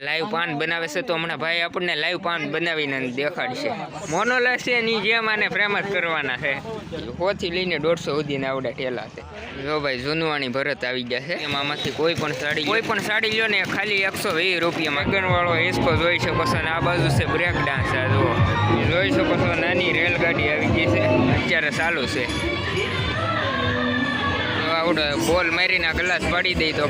Live પાન બનાવે છે તો હમણાં ભાઈ આપણને લાઈવ પાન બનાવીને દેખાડશે. મોનોલેસ છે ની જેમ આને ફ્રેમ જ કરવાના છે. 100 થી લઈને 150 સુધીના આવડા ઠેલા છે. જો ભાઈ જુનવાણી ભરત આવી ગયા છે. એમાંથી કોઈ પણ સાડી લ્યો ને ખાલી 120 રૂપિયામાં. ગગનવાળો હિસ્કો જોઈ શકો છો. આ બાજુ છે બ્રેક ડાન્સ. આ જુઓ જોઈ શકો છો. નાની રેલગાડી આવી ગઈ છે, અત્યારે ચાલુ છે. આવડે બોલ મારીને ગ્લાસ પાડી દઈ તો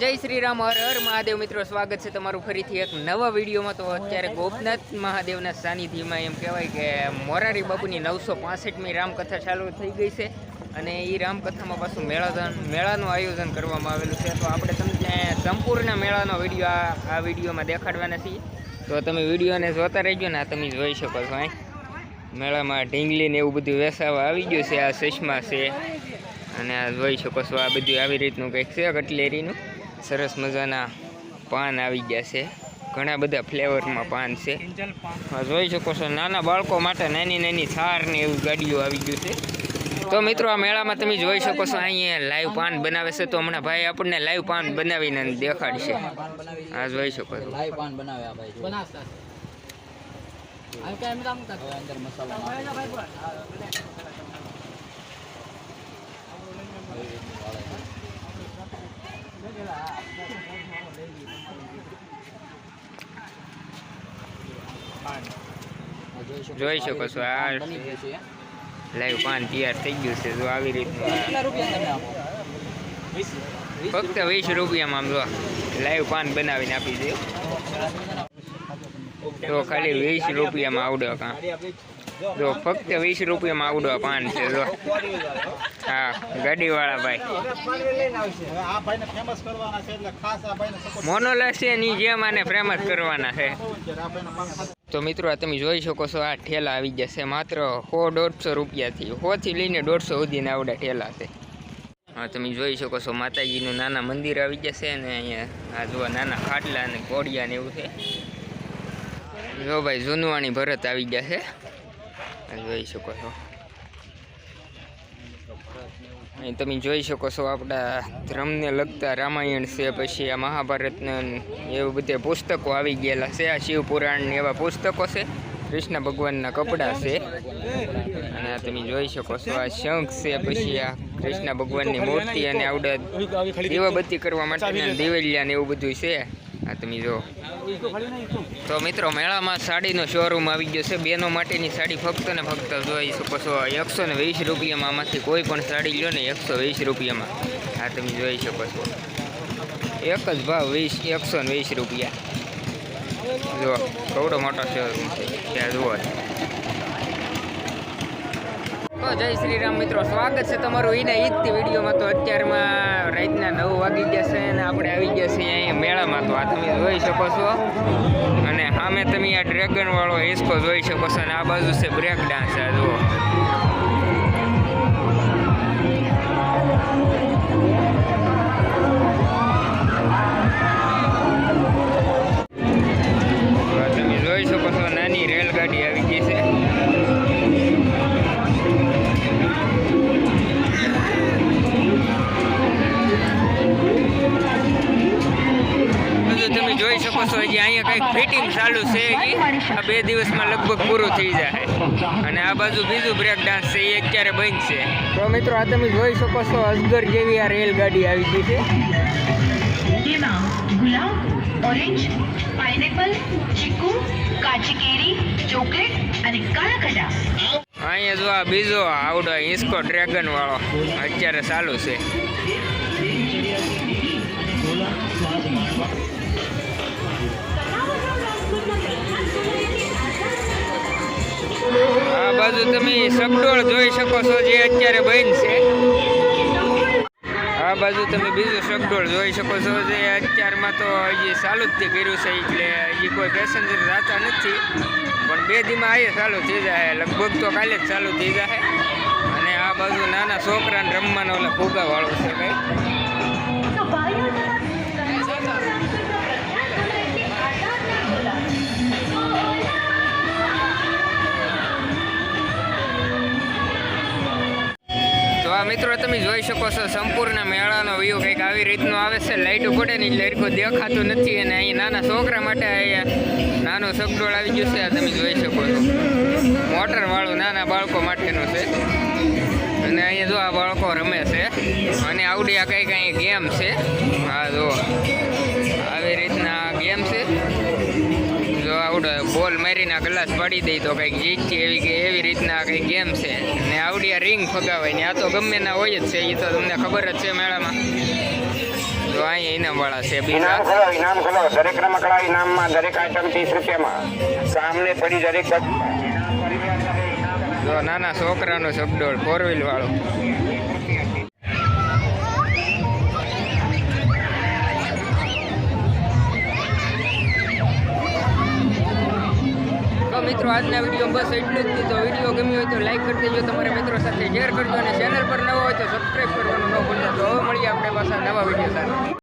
જય શ્રી રામ, હર હર મહાદેવ. મિત્રો સ્વાગત છે તમારું ફરીથી એક નવા વિડીયોમાં. તો અત્યારે ગોપનાથ મહાદેવના સાનિધ્યમાં એમ કહેવાય કે મોરારી બાપુની 965મી રામકથા ચાલુ થઈ ગઈ છે. અને એ રામકથામાં પાછું મેળાનું આયોજન કરવામાં આવેલું છે. તો આપણે તમને સંપૂર્ણ મેળાનો વિડીયો આ વિડીયોમાં દેખાડવાના છીએ. તો તમે વિડીયોને જોતા રહેજો ને. આ તમે જોઈ શકો છો અહીં મેળામાં ઢીંગલી ને એવું બધું વેસાવા આવી ગયું છે. આ ચશ્મા છે અને આ જોઈ શકો છો. આ બધું આવી રીતનું કંઈક છે. કટલેરીનું સરસ મજાના પાન આવી ગયા છે. ઘણા બધા ફ્લેવરમાં પાન છે. જોઈ શકો છો. નાના બાળકો માટે નાની નાની થાર ને એવું ગાડીઓ આવી ગયું છે. તો મિત્રો આ મેળામાં તમે જોઈ શકો છો. અહીંયા લાઈવ પાન બનાવે છે તો હમણાં ભાઈ આપણને લાઈવ પાન બનાવીને દેખાડશે. આ જોઈ શકો છો. લાઈવ પાન બનાવે આ ભાઈ બનાવતા આ કેમ કામ કરતા અંદર મસાલા જોઈ શકો છો. આ લાઈવ પાન તૈયાર થઈ ગયું છે. જો આવી રીતનું ફક્ત 20 રૂપિયામાં આમ જો લાઈવ પાન બનાવીને આપી દે. તો ખાલી 20 રૂપિયામાં આવડો કાં જો ફક્ત 20 રૂપિયામાં આવડો પાન છે. જો હા ગાડીવાળા ભાઈ મોનોલેસ છે ની જેમ આને ફ્રેમ જ કરવાના છે. તો મિત્રો તમે જોઈ શકો છો. આ ઠેલા આવી ગયા છે માત્ર 100-150 રૂપિયાથી. 100 થી લઈને 150 સુધીના આવડા ઠેલા છે. હા તમે જોઈ શકો છો. માતાજીનું નાના મંદિર આવી જશે ને અહીંયા આ જો નાના ખાટલા અને ઘોડિયા ને એવું છે. જો ભાઈ જુનવાણી ભરત આવી ગયા છે. જોઈ શકો છો. અહીં તમે જોઈ શકો છો. આપણા ધર્મને લગતા રામાયણ છે, પછી આ મહાભારતના એવું બધા પુસ્તકો આવી ગયેલા છે. આ શિવપુરાણ એવા પુસ્તકો છે. કૃષ્ણ ભગવાનના કપડાં છે. અને આ તમે જોઈ શકો છો. આ શંખ છે, પછી આ કૃષ્ણ ભગવાનની મૂર્તિ અને આવડા દીવાબત્તી કરવા માટે દિવેલિયા ને એવું બધું છે. આ તમે જો. તો મિત્રો મેળામાં સાડીનો શોરૂમ આવી ગયો છે. બહેનો માટેની સાડી ફક્ત ને ફક્ત જોઈ શકો છો 120 રૂપિયામાં. આમાંથી કોઈ પણ સાડી લો ને 120 રૂપિયામાં. આ તમે જોઈ શકો છો. એક જ ભાવ 120 રૂપિયા. જો કવડો મોટો શોરૂમ છે ત્યાં જુઓ. તો જય શ્રી રામ મિત્રો, સ્વાગત છે તમારું એના ઈદથી વિડીયોમાં. તો અત્યારમાં રાતના 9 વાગી ગયા છે અને આપણે આવી ગયા છીએ અહીંયા મેળામાં. તો આ તમે જોઈ શકો છો. અને સામે તમે આ ડ્રેગન વાળો હિસ્કો જોઈ શકો છો. અને આ બાજુ છે બ્રેક ડાન્સ. આ જુઓ તમે જોઈ શકો છો. નાની રેલગાડી આવી ગઈ છે. તમે જોઈ શકો છો. હજી અહીંયા કંઈક ફિટિંગ ચાલુ છે. આ 2 દિવસમાં લગભગ પૂરું થઈ જાય. અને આ બાજુ બીજું બ્રેક ડાન્સ છે, એ અત્યારે બંધ છે. તો મિત્રો આ તમે જોઈ શકો છો. અજગર જેવી આ રેલગાડી આવી ગઈ છે. જેમાં ગુલાબ, ઓરેન્જ, પાઇનેપલ, ચીકુ, કાચી કેરી, ચોકલેટ અને કાળા ખટા. અહીંયા જો આ બીજો આવડો હિસ્કો ડ્રેગન વાળો અત્યારે ચાલુ છે. આ બાજુ તમે સગડોળ જોઈ શકો છો, જે અત્યારે બંધ છે. આ બાજુ તમે બીજું સગડોળ જોઈ શકો છો, જે અત્યારમાં તો હજી ચાલુ જ કર્યું છે. એટલે હજી કોઈ પેસેન્જર જતા નથી, પણ 2 દીમાં અહીંયા ચાલુ થઈ જાય. લગભગ તો કાલે જ ચાલુ થઈ જાય. અને આ બાજુ નાના છોકરાને રમવાનો ઓલા ફુગા વાળો છે કંઈ. તો આ મિત્રો તમે જોઈ શકો છો સંપૂર્ણ મેળાનો વ્યૂ કંઈક આવી રીતનો આવે છે. લાઇટો પડે ને એટલે એટલું દેખાતું નથી. અને અહીં નાના છોકરા માટે અહીંયા નાનું સગડોળ આવી ગયું છે. આ તમે જોઈ શકો છો મોટરવાળું નાના બાળકો માટેનું છે. અને અહીંયા જો આ બાળકો રમે છે. અને આવડી આ કંઈક અહીં ગેમ છે. હા જો આવી રીતના ગેમ છે. જો આવડે બોલ મારીને ગ્લાસ પાડી દઈ તો કંઈક જીતતી એવી રીતના કંઈક ગેમ છે. ને આવડી આ રિંગ ફગાવાય ને આ તો ગમે ના હોય જ છે. એ તો તમને ખબર જ છે મેળામાં. જો અહીંયા ઇનામવાળા છે બીજા. ઇનામ ખોલો દરેક રમકડા ઇનામમાં દરેક આઈટમ 30 રૂપિયામાં સામને પડી દરેક જો નાના છોકરાનો સગડોળ 4 વ્હીલ વાળો. તો મિત્રો આજના વિડીયો બસ એટલું જ. તો વિડીયો ગમ્યો હોય તો લાઈક કરી દેજો, તમારા મિત્રો સાથે શેર કરજો અને ચેનલ પર નવો હોય તો સબસ્ક્રાઈબ કરવાનું ન ભૂલતા. તો હવે મળીએ આપણે પાછા નવા વિડીયો સાથે.